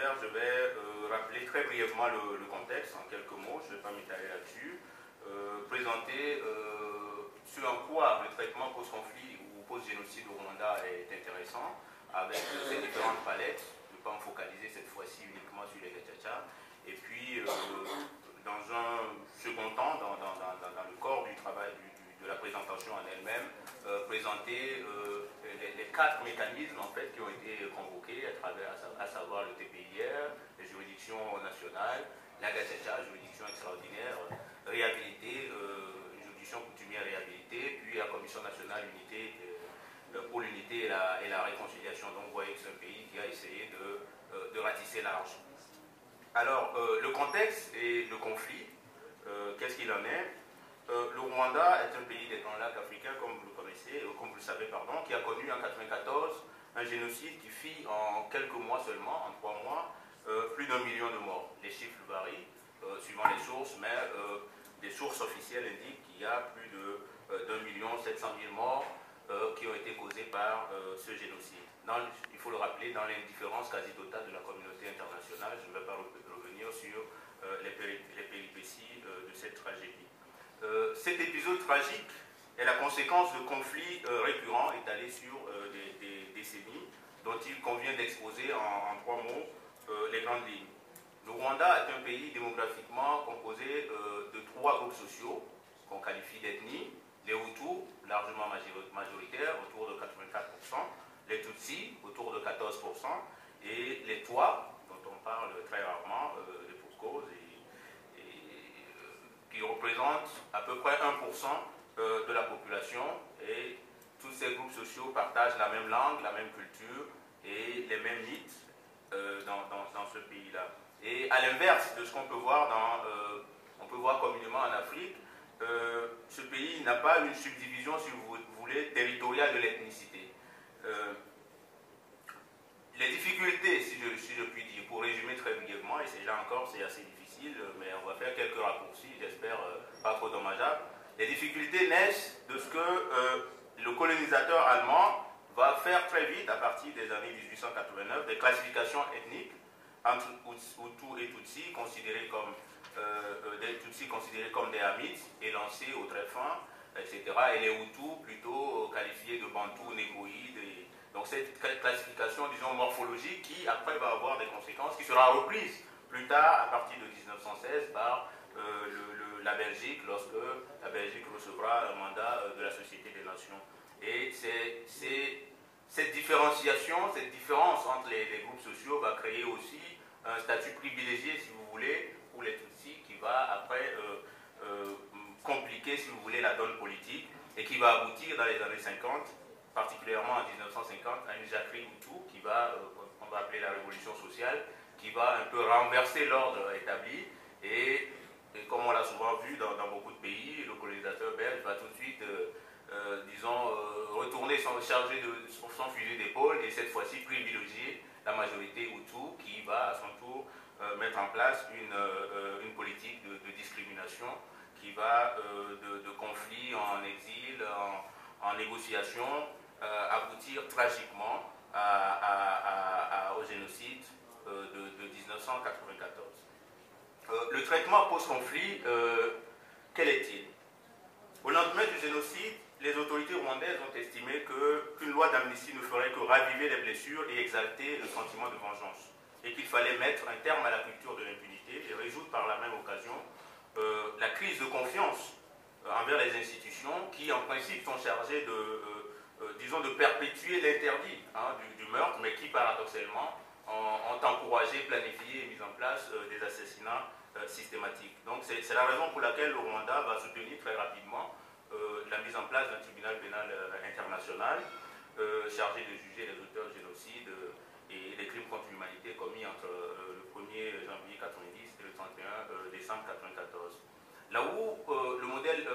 faire, je vais rappeler très brièvement le contexte en quelques mots, je ne vais pas m'étaler là-dessus, présenter ce en quoi le traitement post-conflit ou post-génocide au Rwanda est intéressant, avec ces différentes palettes, je ne vais pas me focaliser cette fois-ci uniquement sur les Gachacha, et puis dans un second temps, dans le corps du travail de la présentation en elle-même, présenter les 4 mécanismes en fait, qui ont été convoqués à travers, à savoir le TPIR, les juridictions nationales, la Gachacha, juridiction extraordinaire, réhabilité, juridiction coutumière réhabilitée, puis la Commission nationale unité pour l'unité et la réconciliation. Donc vous voyez que c'est un pays qui a essayé de ratisser large. Alors, le contexte et le conflit, qu'est-ce qu'il en est? Le Rwanda est un pays des Grands Lacs africains, comme vous le connaissez, comme vous le savez, pardon, qui a connu en 1994 un génocide qui fit en quelques mois seulement, en 3 mois, plus d'1 million de morts. Les chiffres varient suivant les sources, mais des sources officielles indiquent qu'il y a plus de 1,7 million morts qui ont été causés par ce génocide. Il faut le rappeler, dans l'indifférence quasi totale de la communauté internationale, je ne vais pas revenir sur les péripéties de cette tragédie. Cet épisode tragique est la conséquence de conflits récurrents étalés sur des décennies, dont il convient d'exposer en 3 mots les grandes lignes. Le Rwanda est un pays démographiquement composé de 3 groupes sociaux qu'on qualifie d'ethnie: les Hutus, largement majoritaires, autour de 84%, les Tutsis, autour de 14%, et les Twa, dont on parle très rarement, et pour cause, qui représentent à peu près 1% de la population, et tous ces groupes sociaux partagent la même langue, la même culture et les mêmes mythes dans ce pays-là. Et à l'inverse de ce qu'on peut voir on peut voir communément en Afrique, ce pays n'a pas une subdivision, si vous voulez, territoriale de l'ethnicité. Les difficultés, si je puis dire, pour résumer très brièvement, et c'est là encore c'est assez difficile, mais on va faire quelques raccourcis, j'espère pas trop dommageables. Les difficultés naissent de ce que le colonisateur allemand va faire très vite, à partir des années 1889, des classifications ethniques entre Hutus et Tutsis, considérés comme des Hamites, élancés au très fin, etc. Et les Hutus plutôt qualifiés de Bantous, négroïdes. Donc cette classification, disons, morphologique, qui après va avoir des conséquences, qui sera reprise plus tard, à partir de 1916, par la Belgique, lorsque la Belgique recevra un mandat de la Société des Nations. Et cette différenciation, cette différence entre les groupes sociaux va créer aussi un statut privilégié, si vous voulez, pour les Tutsis, qui va après compliquer, si vous voulez, la donne politique, et qui va aboutir dans les années 50, particulièrement en 1950, à une jacquerie Hutu qui va, on va appeler la révolution sociale, qui va un peu renverser l'ordre établi, et comme on l'a souvent vu dans beaucoup de pays, le colonisateur belge va tout de suite, disons, retourner charger de son fusil d'épaule, et cette fois-ci privilégier la majorité Hutu, qui va à son tour mettre en place une politique de discrimination, qui va de conflits en exil, en négociation, aboutir tragiquement au génocide de 1994. Le traitement post-conflit, quel est-il? Au lendemain du génocide, les autorités rwandaises ont estimé qu'une loi d'amnistie ne ferait que raviver les blessures et exalter le sentiment de vengeance, et qu'il fallait mettre un terme à la culture de l'impunité et résoudre par la même occasion la crise de confiance envers les institutions qui, en principe, sont chargées disons, de perpétuer l'interdit du meurtre, mais qui, paradoxalement, ont encouragé, planifié et mis en place des assassinats systématiques. Donc, c'est la raison pour laquelle le Rwanda va soutenir très rapidement la mise en place d'un tribunal pénal international chargé de juger les auteurs de génocide et les crimes contre l'humanité commis entre le 1er janvier 1990 et le 31 décembre 1994. Là où le modèle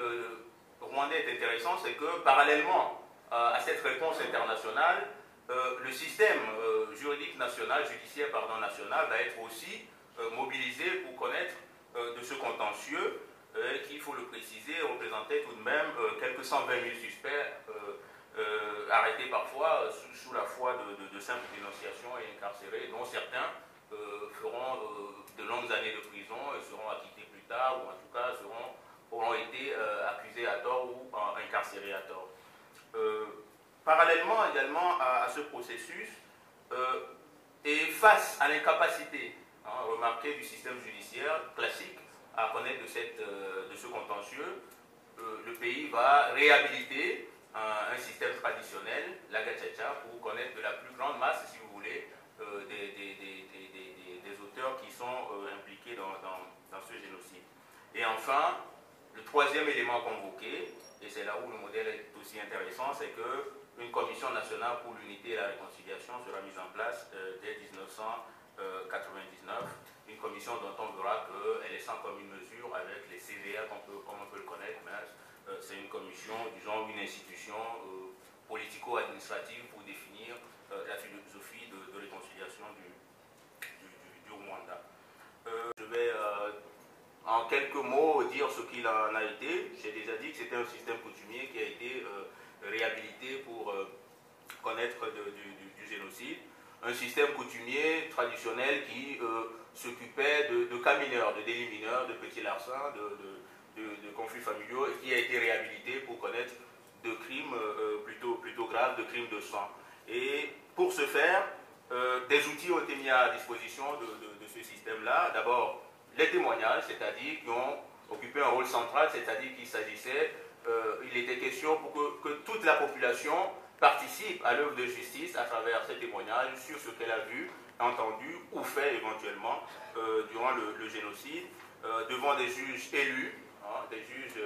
rwandais est intéressant, c'est que parallèlement à cette réponse internationale, le système juridique national, judiciaire national, va être aussi mobilisé pour connaître de ce contentieux qui, il faut le préciser, représentait tout de même quelques 120 000 suspects arrêtés parfois sous la foi de simples dénonciations et incarcérés, dont certains feront de longues années de prison et seront acquittés plus tard, ou en tout cas auront été accusés à tort ou incarcérés à tort. Parallèlement également à ce processus, et face à l'incapacité remarquée du système judiciaire classique à connaître de ce contentieux, le pays va réhabiliter un système traditionnel, la gacaca, pour connaître de la plus grande masse, si vous voulez, des auteurs qui sont impliqués dans ce génocide. Et enfin, le troisième élément convoqué, et c'est là où le modèle est aussi intéressant, c'est qu'une commission nationale pour l'unité et la réconciliation sera mise en place dès 1999, une commission dont on verra qu'elle est sans commune mesure avec les CVA comme on peut le connaître, mais c'est une commission, disons une institution politico-administrative pour définir la philosophie de réconciliation du Rwanda. Je vais en quelques mots dire ce qu'il en a été. J'ai déjà dit que c'était un système coutumier qui a été réhabilité pour connaître du génocide. Un système coutumier traditionnel qui s'occupait de cas mineurs, de délits mineurs, de petits larcins, de conflits familiaux, et qui a été réhabilité pour connaître de crimes plutôt graves, de crimes de sang. Et pour ce faire, des outils ont été mis à disposition de ce système-là. D'abord, les témoignages, c'est-à-dire qui ont occupé un rôle central, c'est-à-dire qu'il s'agissait, il était question pour que toute la population participe à l'œuvre de justice à travers ces témoignages sur ce qu'elle a vu, entendu ou fait éventuellement durant le génocide, devant des juges élus, des juges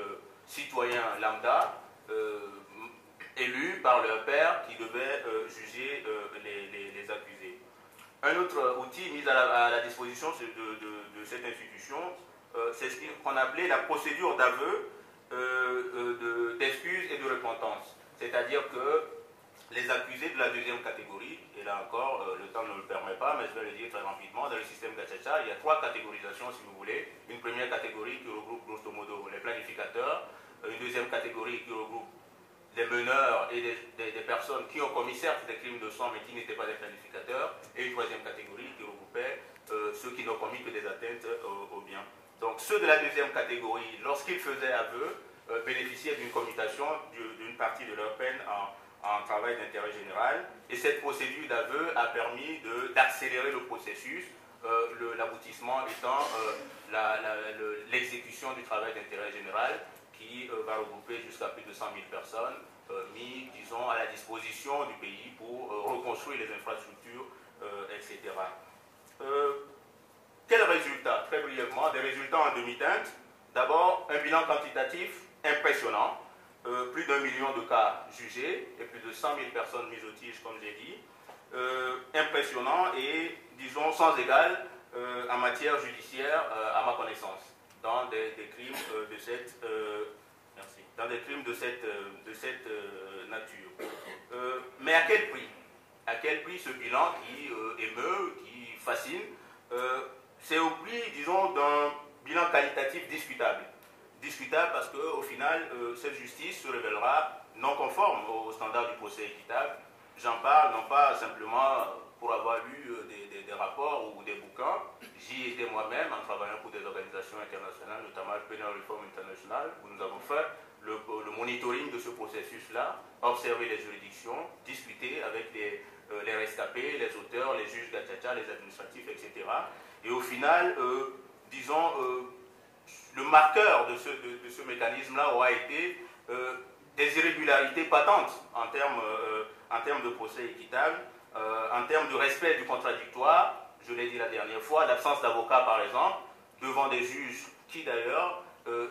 citoyens lambda, élus par leur père qui devaient juger les accusés. Un autre outil mis à la disposition de cette institution, c'est ce qu'on appelait la procédure d'aveu, d'excuses et de repentance. C'est-à-dire que les accusés de la deuxième catégorie, et là encore, le temps ne le permet pas, mais je vais le dire très rapidement, dans le système gacaca, il y a trois catégorisations, si vous voulez. Une première catégorie qui regroupe grosso modo les planificateurs, une deuxième catégorie qui regroupe des meneurs et des personnes qui ont commis certes des crimes de sang mais qui n'étaient pas des planificateurs, et une troisième catégorie qui regroupait ceux qui n'ont commis que des atteintes aux biens. Donc ceux de la deuxième catégorie, lorsqu'ils faisaient aveu, bénéficiaient d'une commutation d'une partie de leur peine en travail d'intérêt général, et cette procédure d'aveu a permis d'accélérer le processus, l'aboutissement étant l'exécution du travail d'intérêt général qui va regrouper jusqu'à plus de 100 000 personnes mis, disons, à la disposition du pays pour reconstruire les infrastructures, etc. Quels résultats? Très brièvement, des résultats en demi-teinte. D'abord, un bilan quantitatif impressionnant. Plus d'1 million de cas jugés et plus de 100 000 personnes mises au tige, comme j'ai dit. Impressionnant et, disons, sans égal en matière judiciaire, à ma connaissance, dans des crimes de cette nature. Mais à quel prix? À quel prix ce bilan qui émeut, qui fascine? C'est au prix, disons, d'un bilan qualitatif discutable. Discutable parce qu'au final, cette justice se révélera non conforme aux standards du procès équitable. J'en parle non pas simplement pour avoir lu des rapports ou des bouquins. J'y étais moi-même en travaillant pour des organisations internationales, notamment le Penal Reform International, où nous avons fait le monitoring de ce processus-là, observer les juridictions, discuter avec les rescapés, les auteurs, les juges gacaca, les administratifs, etc. Et au final, disons, le marqueur de ce mécanisme-là aura été des irrégularités patentes en termes de procès équitable, en termes de respect du contradictoire. Je l'ai dit la dernière fois, l'absence d'avocats, par exemple, devant des juges qui, d'ailleurs,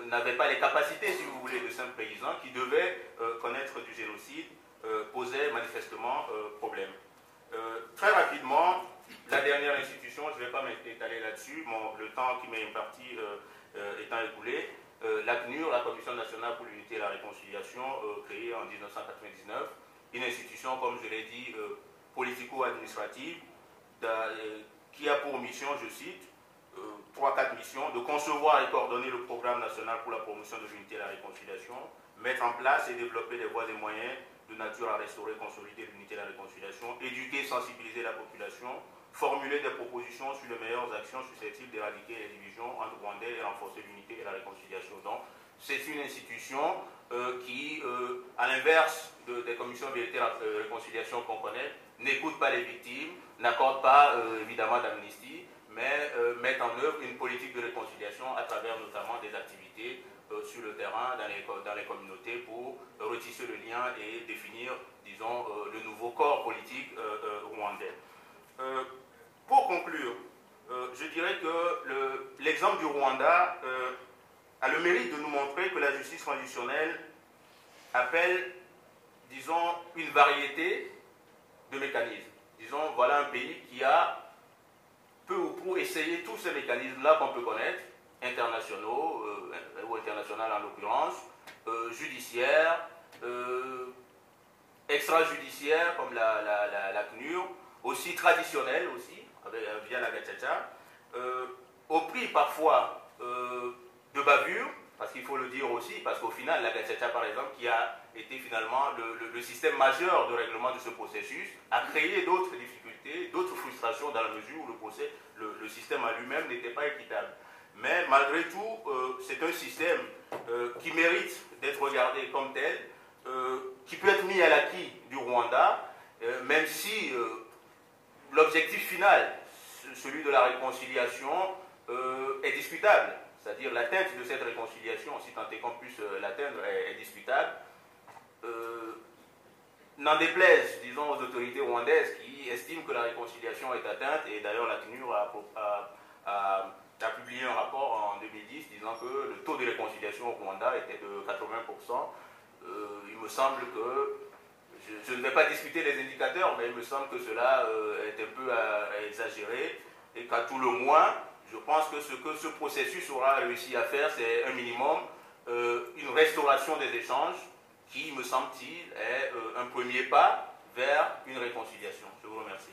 n'avaient pas les capacités, si vous voulez, de simples paysans, qui devaient connaître du génocide, posait manifestement problème. Très rapidement, la dernière institution, je ne vais pas m'étaler là-dessus, le temps qui m'est imparti étant écoulé, la CNUR, la Commission nationale pour l'unité et la réconciliation, créée en 1999, une institution, comme je l'ai dit, politico-administrative, qui a pour mission, je cite, 3-4 missions, de concevoir et coordonner le programme national pour la promotion de l'unité et la réconciliation, mettre en place et développer des voies et moyens de nature à restaurer et consolider l'unité et la réconciliation, éduquer et sensibiliser la population, formuler des propositions sur les meilleures actions susceptibles d'éradiquer les divisions entre Rwandais et renforcer l'unité et la réconciliation. Donc, c'est une institution qui, à l'inverse des commissions vérité et réconciliation qu'on connaît, n'écoute pas les victimes, n'accorde pas évidemment d'amnistie, mais met en œuvre une politique de réconciliation à travers notamment des activités sur le terrain, dans les communautés, pour retisser le lien et définir, disons, le nouveau corps politique rwandais. Pour conclure, je dirais que l'exemple du Rwanda a le mérite de nous montrer que la justice transitionnelle appelle, disons, une variété de mécanismes. Disons, voilà un pays qui a peu ou prou essayé tous ces mécanismes-là qu'on peut connaître, internationaux, ou internationaux en l'occurrence, judiciaires, extrajudiciaires comme la CNUR, aussi traditionnels aussi, via la Gacaca, au prix parfois de bavure, parce qu'il faut le dire aussi, parce qu'au final, la Gacaca par exemple, qui a été finalement le système majeur de règlement de ce processus, a créé d'autres difficultés, d'autres frustrations dans la mesure où le système en lui-même n'était pas équitable. Mais malgré tout, c'est un système qui mérite d'être regardé comme tel, qui peut être mis à l'acquis du Rwanda, même si l'objectif final, celui de la réconciliation, est discutable. C'est-à-dire l'atteinte de cette réconciliation, si tant est qu'on puisse l'atteindre, est discutable. N'en déplaise, disons, aux autorités rwandaises qui estiment que la réconciliation est atteinte, et d'ailleurs la CNUR a publié un rapport en 2010 disant que le taux de réconciliation au Rwanda était de 80%. Il me semble que, je ne vais pas discuter les indicateurs, mais il me semble que cela est un peu exagéré, et qu'à tout le moins, je pense que ce processus aura réussi à faire, c'est un minimum, une restauration des échanges, qui, me semble-t-il, est un premier pas vers une réconciliation. Je vous remercie.